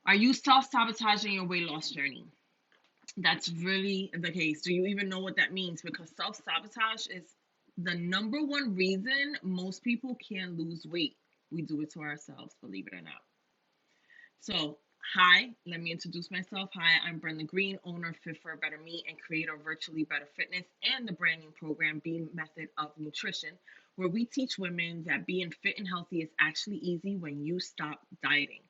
Are you self-sabotaging your weight loss journey? That's really the case. Do you even know what that means? Because self-sabotage is the number one reason most people can't lose weight. We do it to ourselves, believe it or not. So, hi, let me introduce myself. Hi, I'm Brenda Green, owner of Fit for a Better Me and creator of Virtually Better Fitness and the brand new program, Being Method of Nutrition, where we teach women that being fit and healthy is actually easy when you stop dieting.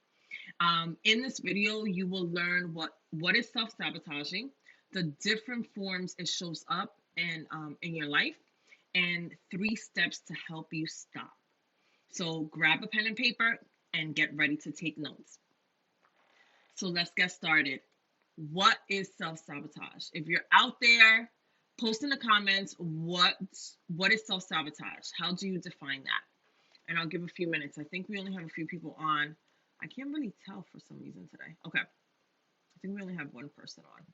In this video, you will learn what is self-sabotaging, the different forms it shows up in your life, and 3 steps to help you stop. So grab a pen and paper and get ready to take notes. So let's get started. What is self-sabotage? If you're out there, post in the comments what is self-sabotage? How do you define that? And I'll give a few minutes. I think we only have a few people on. I can't really tell for some reason today. Okay. I think we only have one person on.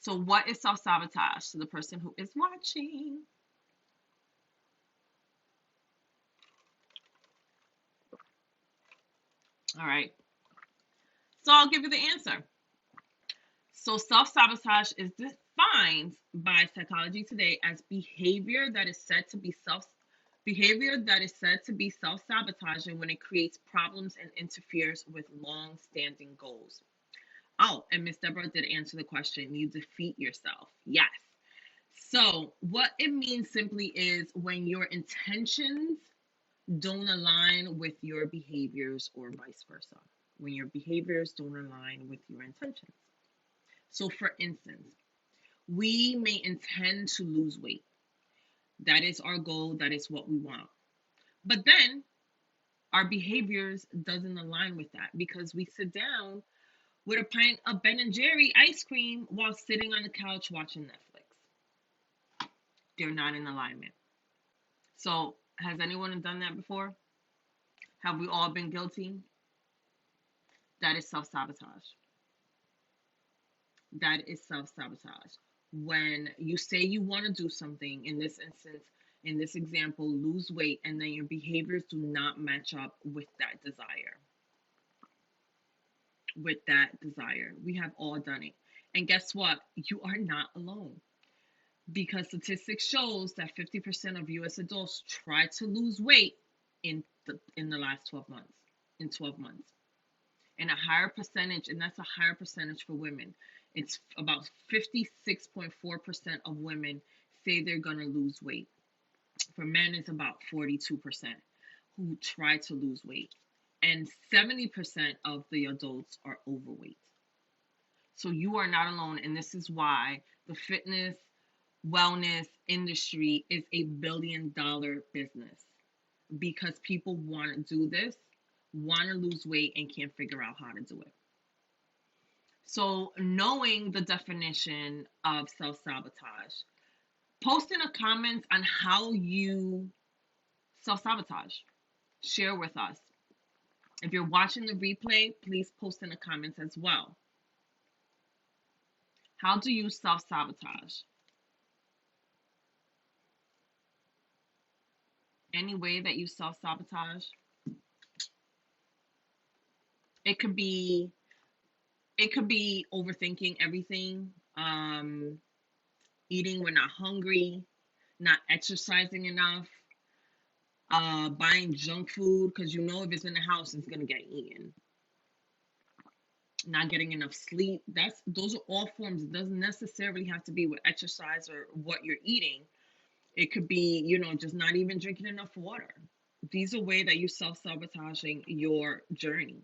So what is self-sabotage to the person who is watching? All right. So I'll give you the answer. So self-sabotage is defined by Psychology Today as behavior that is said to be self-sabotaging when it creates problems and interferes with long-standing goals. Oh, and Miss Deborah did answer the question. You defeat yourself. Yes. So, what it means simply is when your intentions don't align with your behaviors or vice versa. When your behaviors don't align with your intentions. So, for instance, we may intend to lose weight. That is our goal, that is what we want. But then our behaviors doesn't align with that because we sit down with a pint of Ben and Jerry ice cream while sitting on the couch watching Netflix. They're not in alignment. So, has anyone done that before? Have we all been guilty? That is self sabotage. That is self sabotage. When you say you want to do something, in this instance, in this example, lose weight, and then your behaviors do not match up with that desire. With that desire. We have all done it. And guess what? You are not alone. Because statistics shows that 50% of US adults try to lose weight in the last 12 months. In 12 months. And a higher percentage, and that's a higher percentage for women. It's about 56.4% of women say they're going to lose weight. For men, it's about 42% who try to lose weight. And 70% of the adults are overweight. So you are not alone. And this is why the fitness, wellness industry is $1 billion business. Because people want to do this, want to lose weight, and can't figure out how to do it. So, knowing the definition of self sabotage, post in the comments on how you self sabotage. Share with us. If you're watching the replay, please post in the comments as well. How do you self sabotage? Any way that you self sabotage? It could be overthinking everything, eating when not hungry, not exercising enough, buying junk food because you know if it's in the house it's gonna get eaten, not getting enough sleep. Those are all forms. It doesn't necessarily have to be with exercise or what you're eating. It could be, just not even drinking enough water. These are ways that you're self-sabotaging your journey.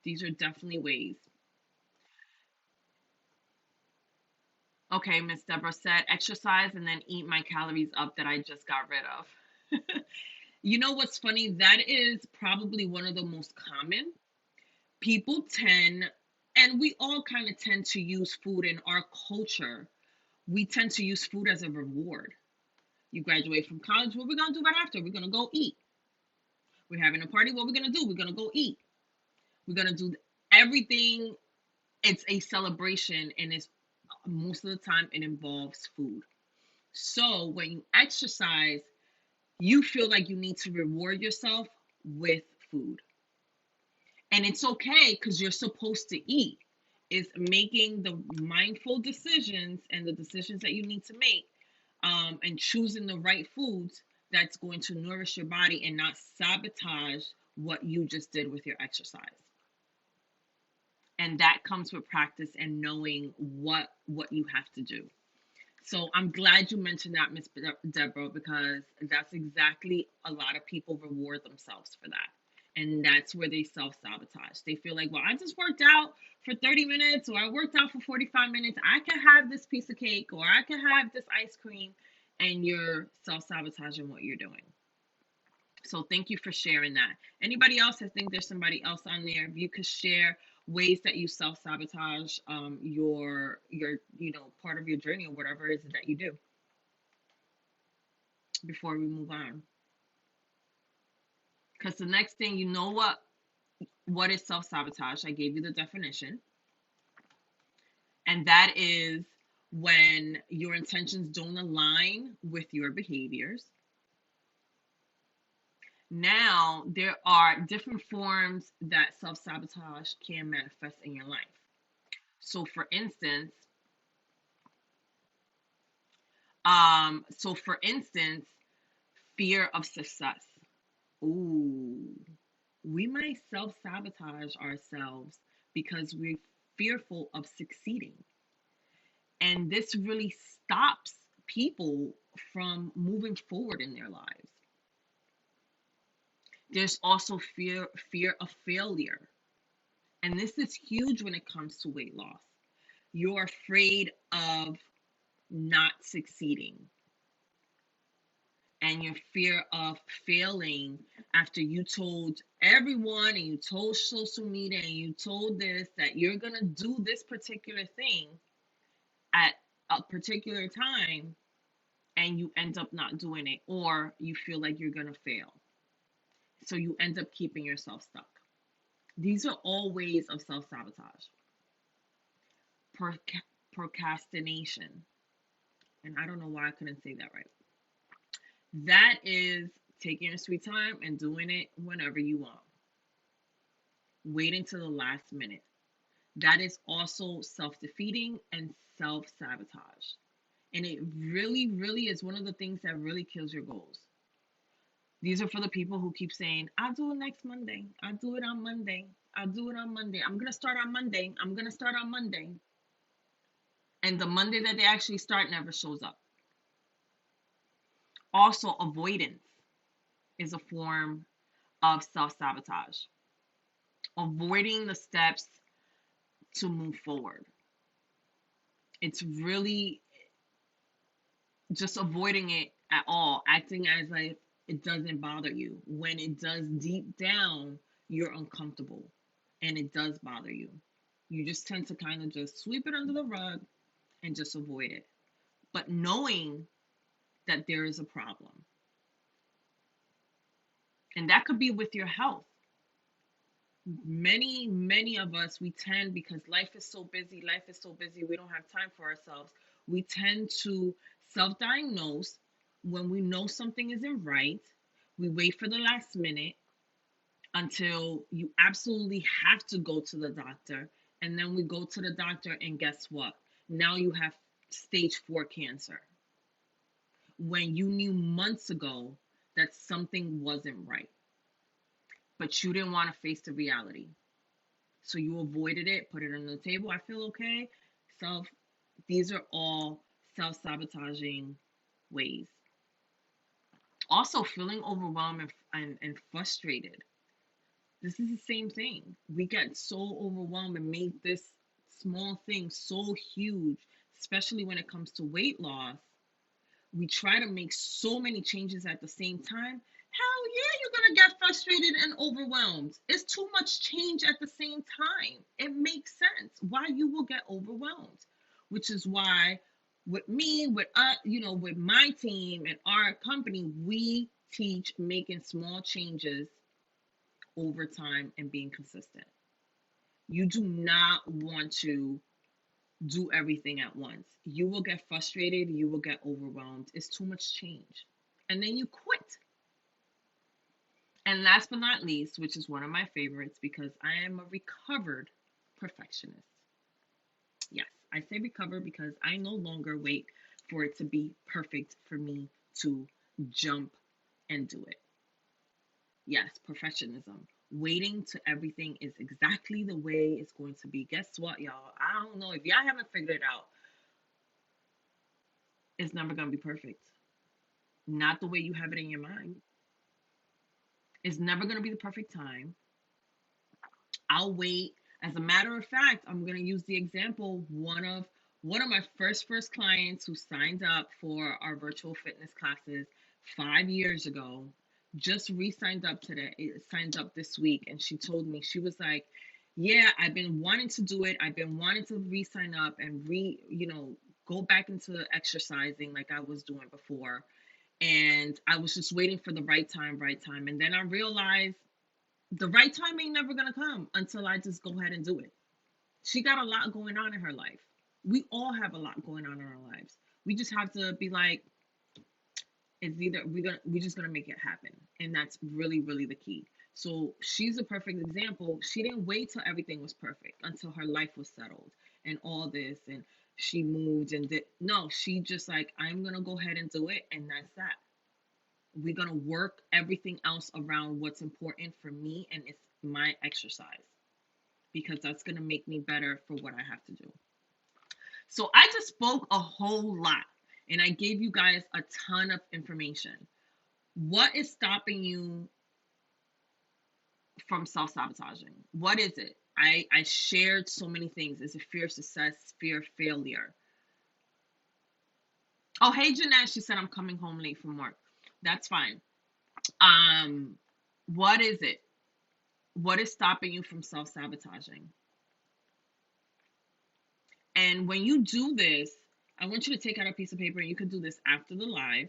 These are definitely ways. Okay, Miss Deborah said exercise and then eat my calories up that I just got rid of. You know what's funny? That is probably one of the most common. People tend, and we all kind of tend to use food in our culture. We tend to use food as a reward. You graduate from college, what we're going to do right after? We're going to go eat. We're having a party, what we're going to do? We're going to go eat. We're going to do everything. It's a celebration, and it's most of the time it involves food. So when you exercise, you feel like you need to reward yourself with food. And it's okay because you're supposed to eat. Is making the mindful decisions and the decisions that you need to make, and choosing the right foods that's going to nourish your body and not sabotage what you just did with your exercise. And that comes with practice and knowing what you have to do. So I'm glad you mentioned that, Miss Deborah, because that's exactly a lot of people reward themselves for that. And that's where they self sabotage. They feel like, well, I just worked out for 30 minutes or I worked out for 45 minutes. I can have this piece of cake or I can have this ice cream. And you're self sabotaging what you're doing. So thank you for sharing that. Anybody else? I think there's somebody else on there. If you could share ways that you self sabotage your part of your journey or whatever it is that you do before we move on. Because the next thing, you know what is self sabotage? I gave you the definition, and that is when your intentions don't align with your behaviors. Now, there are different forms that self sabotage can manifest in your life. So, for instance, fear of success. Ooh, we might self sabotage ourselves because we're fearful of succeeding, and this really stops people from moving forward in their lives. There's also fear of failure. And this is huge when it comes to weight loss. You're afraid of not succeeding and your fear of failing after you told everyone and you told social media and you told this that you're going to do this particular thing at a particular time and you end up not doing it, or you feel like you're going to fail. So you end up keeping yourself stuck. These are all ways of self sabotage. Procrastination. And I don't know why I couldn't say that right. That is taking your sweet time and doing it whenever you want. Waiting to the last minute. That is also self defeating and self sabotage. And it really, really is one of the things that really kills your goals. These are for the people who keep saying, I'll do it next Monday. I'll do it on Monday. I'll do it on Monday. I'm going to start on Monday. I'm going to start on Monday. And the Monday that they actually start never shows up. Also, avoidance is a form of self sabotage. Avoiding the steps to move forward. It's really just avoiding it at all, acting as like it doesn't bother you. When it does, deep down, you're uncomfortable and it does bother you. You just tend to kind of just sweep it under the rug and just avoid it. But knowing that there is a problem. And that could be with your health. Many of us, we tend, because life is so busy, we don't have time for ourselves. We tend to self diagnose when we know something isn't right. We wait for the last minute until you absolutely have to go to the doctor. And then we go to the doctor, and guess what? Now you have stage 4 cancer. When you knew months ago that something wasn't right, but you didn't want to face the reality. So you avoided it, put it on the table. I feel okay. These are all self-sabotaging ways. Also, feeling overwhelmed and frustrated. This is the same thing. We get so overwhelmed and make this small thing so huge, especially when it comes to weight loss. We try to make so many changes at the same time. Hell yeah, you're going to get frustrated and overwhelmed. It's too much change at the same time. It makes sense why you will get overwhelmed, which is why with me, with with my team and our company, we teach making small changes over time and being consistent. You do not want to do everything at once. You will get frustrated, you will get overwhelmed. It's too much change. And then you quit. And last but not least, which is one of my favorites because I am a recovered perfectionist. Yes, I say recover because I no longer wait for it to be perfect for me to jump and do it. Yes, perfectionism. Waiting to everything is exactly the way it's going to be. Guess what, y'all? I don't know if y'all haven't figured it out. It's never going to be perfect. Not the way you have it in your mind. It's never going to be the perfect time. I'll wait. As a matter of fact, I'm going to use the example one of my first clients who signed up for our virtual fitness classes 5 years ago just re-signed up today. It signed up this week, and she told me, she was like, "Yeah, I've been wanting to do it. I've been wanting to re-sign up and go back into exercising like I was doing before, and I was just waiting for the right time, right time. And then I realized the right time ain't never gonna come until I just go ahead and do it." She got a lot going on in her life. We all have a lot going on in our lives. We just have to be like, it's either we're just gonna make it happen, and that's really the key. So she's a perfect example. She didn't wait till everything was perfect until her life was settled and all this, and she moved and did. No, she just like, I'm gonna go ahead and do it, and that's that. We're going to work everything else around what's important for me, and it's my exercise because that's going to make me better for what I have to do. So I just spoke a whole lot and I gave you guys a ton of information. What is stopping you from self-sabotaging? What is it? I shared so many things. Is it fear of success, fear of failure? Oh, hey, Jeanette, she said I'm coming home late from work. That's fine. What is it? What is stopping you from self-sabotaging? And when you do this, I want you to take out a piece of paper, and you can do this after the live,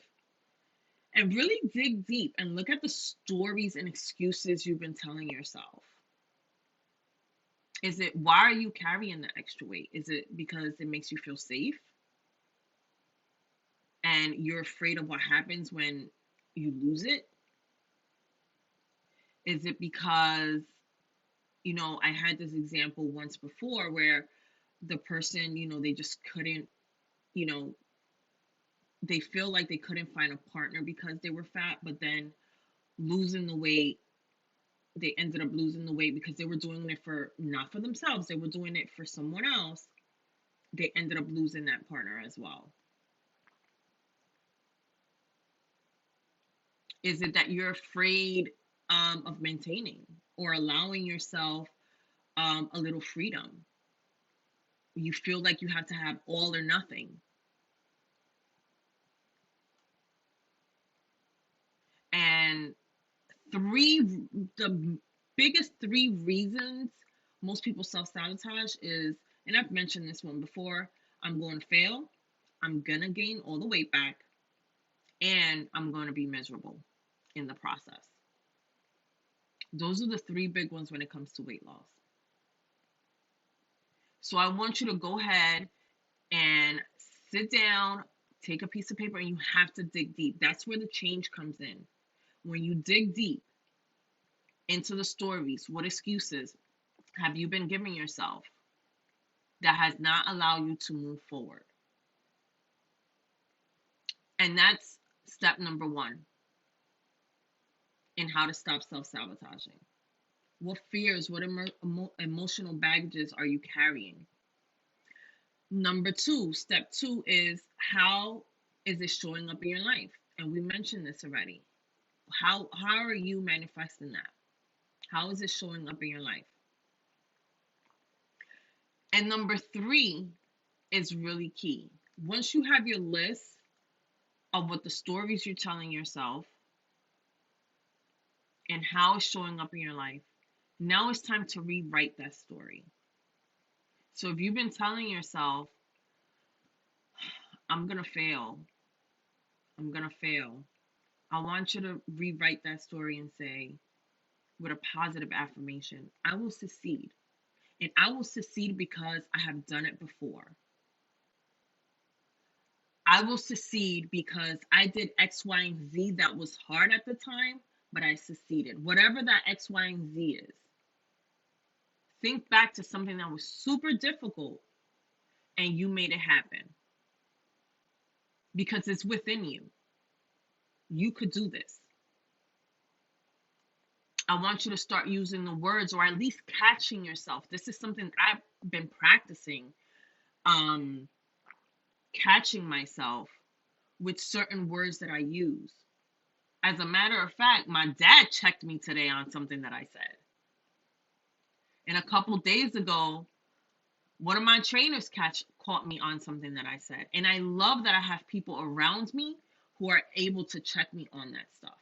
and really dig deep and look at the stories and excuses you've been telling yourself. Is it, why are you carrying the extra weight? Is it because it makes you feel safe and you're afraid of what happens when you lose it? Is it because, I had this example once before where the person, they just couldn't, they feel like they couldn't find a partner because they were fat, but then losing the weight, they ended up losing the weight because they were doing it for, not for themselves, they were doing it for someone else. They ended up losing that partner as well. Is it that you're afraid of maintaining or allowing yourself a little freedom? You feel like you have to have all or nothing. And the biggest three reasons most people self-sabotage is, and I've mentioned this one before, I'm going to fail, I'm gonna gain all the weight back, and I'm going to be miserable in the process. Those are the three big ones when it comes to weight loss. So I want you to go ahead and sit down, take a piece of paper, and you have to dig deep. That's where the change comes in. When you dig deep into the stories, what excuses have you been giving yourself that has not allowed you to move forward? And that's step number one in how to stop self-sabotaging. What fears, what emotional baggages are you carrying? Number two, step two is, how is it showing up in your life? And we mentioned this already. How are you manifesting that? How is it showing up in your life? And number three is really key. Once you have your list of what the stories you're telling yourself and how it's showing up in your life, now it's time to rewrite that story. So if you've been telling yourself, I'm going to fail, I'm going to fail, I want you to rewrite that story and say, with a positive affirmation, I will succeed. And I will succeed because I have done it before. I will succeed because I did X, Y, and Z that was hard at the time, but I succeeded. Whatever that X, Y, and Z is. Think back to something that was super difficult and you made it happen because it's within you. You could do this. I want you to start using the words or at least catching yourself. This is something I've been practicing, catching myself with certain words that I use. As a matter of fact, my dad checked me today on something that I said. And a couple days ago, one of my trainers caught me on something that I said. And I love that I have people around me who are able to check me on that stuff.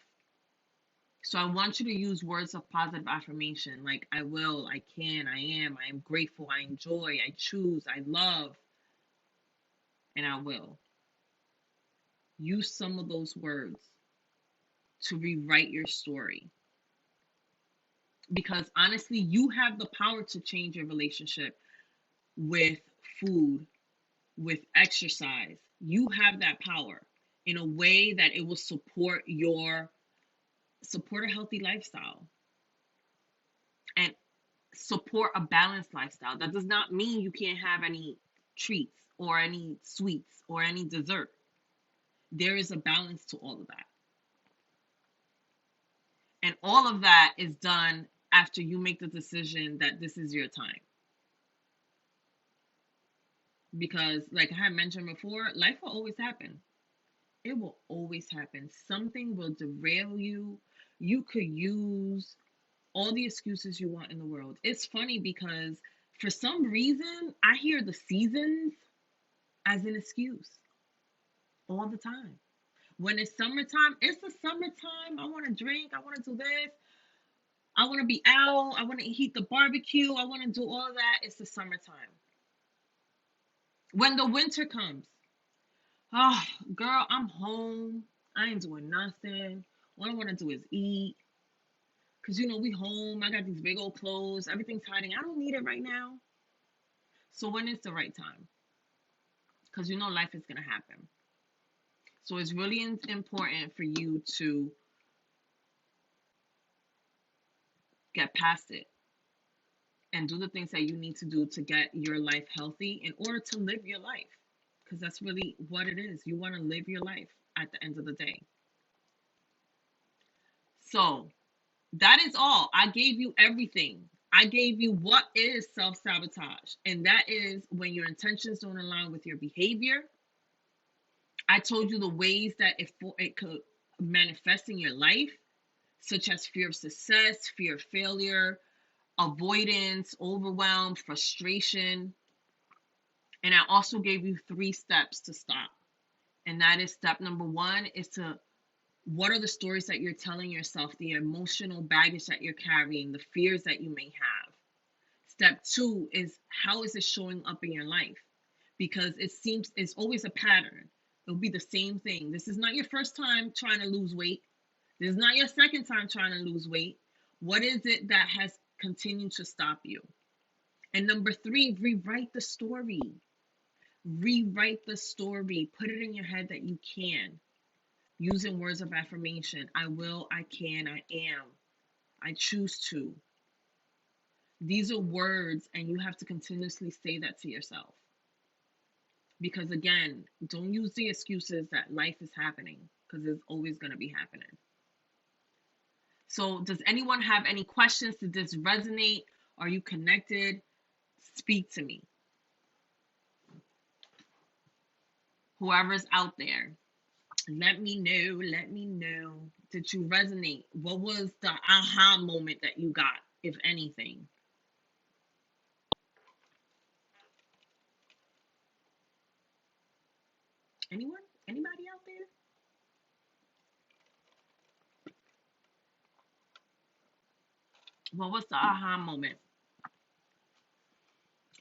So I want you to use words of positive affirmation like I will, I can, I am grateful, I enjoy, I choose, I love, and I will. Use some of those words to rewrite your story. Because honestly, you have the power to change your relationship with food, with exercise. You have that power in a way that it will support a healthy lifestyle and support a balanced lifestyle. That does not mean you can't have any treats or any sweets or any dessert. There is a balance to all of that. And all of that is done after you make the decision that this is your time. Because, like I had mentioned before, life will always happen. It will always happen. Something will derail you. You could use all the excuses you want in the world. It's funny because for some reason, I hear the seasons as an excuse all the time. When it's summertime, it's the summertime. I want to drink. I want to do this. I want to be out. I want to heat the barbecue. I want to do all that. It's the summertime. When the winter comes, oh, girl, I'm home. I ain't doing nothing. All I want to do is eat. Because, we home. I got these big old clothes. Everything's hiding. I don't need it right now. So when is the right time? Because life is going to happen. So it's really important for you to get past it and do the things that you need to do to get your life healthy in order to live your life. Because that's really what it is. You want to live your life at the end of the day. So that is all. I gave you everything. I gave you what is self-sabotage. And that is when your intentions don't align with your behavior. I told you the ways that it could manifest in your life, such as fear of success, fear of failure, avoidance, overwhelm, frustration. And I also gave you 3 steps to stop. And that is step number 1 is what are the stories that you're telling yourself, the emotional baggage that you're carrying, the fears that you may have. Step 2 is how is it showing up in your life? Because it seems it's always a pattern. It'll be the same thing. This is not your first time trying to lose weight. This is not your second time trying to lose weight. What is it that has continued to stop you? And number 3, rewrite the story. Rewrite the story. Put it in your head that you can. Using words of affirmation. I will, I can, I am. I choose to. These are words, and you have to continuously say that to yourself. Because again, don't use the excuses that life is happening, because it's always going to be happening. So does anyone have any questions? Did this resonate? Are you connected? Speak to me. Whoever's out there, let me know. Let me know. Did you resonate? What was the aha moment that you got, if anything? Anyone? Anybody out there? What was the aha moment?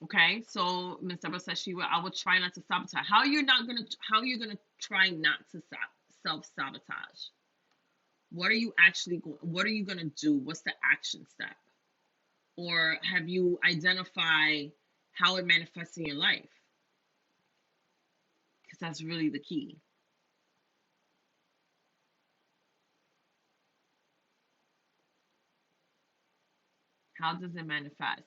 Okay, so Miss Deborah says I would try not to sabotage. How are you gonna try not to self-sabotage? What are you gonna do? What's the action step? Or have you identified how it manifests in your life? That's really the key. How does it manifest?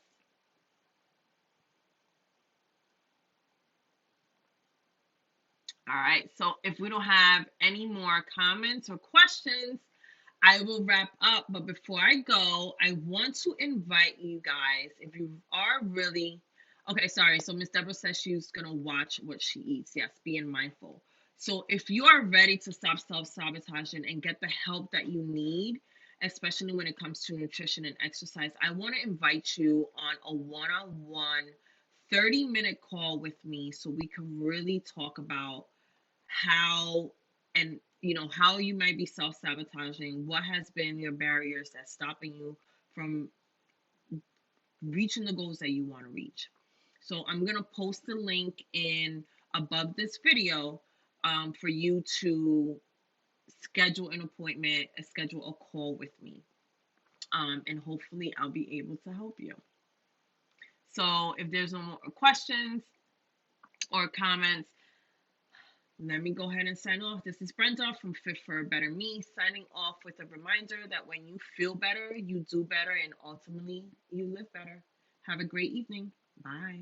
All right. So if we don't have any more comments or questions, I will wrap up. But before I go, I want to invite you guys, if you are really okay, sorry. So Miss Deborah says she's gonna watch what she eats. Yes, being mindful. So if you are ready to stop self-sabotaging and get the help that you need, especially when it comes to nutrition and exercise, I want to invite you on a one-on-one 30-minute call with me so we can really talk about how and how you might be self-sabotaging, what has been your barriers that's stopping you from reaching the goals that you want to reach. So I'm going to post the link in above this video, for you to schedule an appointment and schedule a call with me, and hopefully I'll be able to help you. So if there's no more questions or comments, let me go ahead and sign off. This is Brenda from Fit for a Better Me, signing off with a reminder that when you feel better, you do better, and ultimately, you live better. Have a great evening. Bye.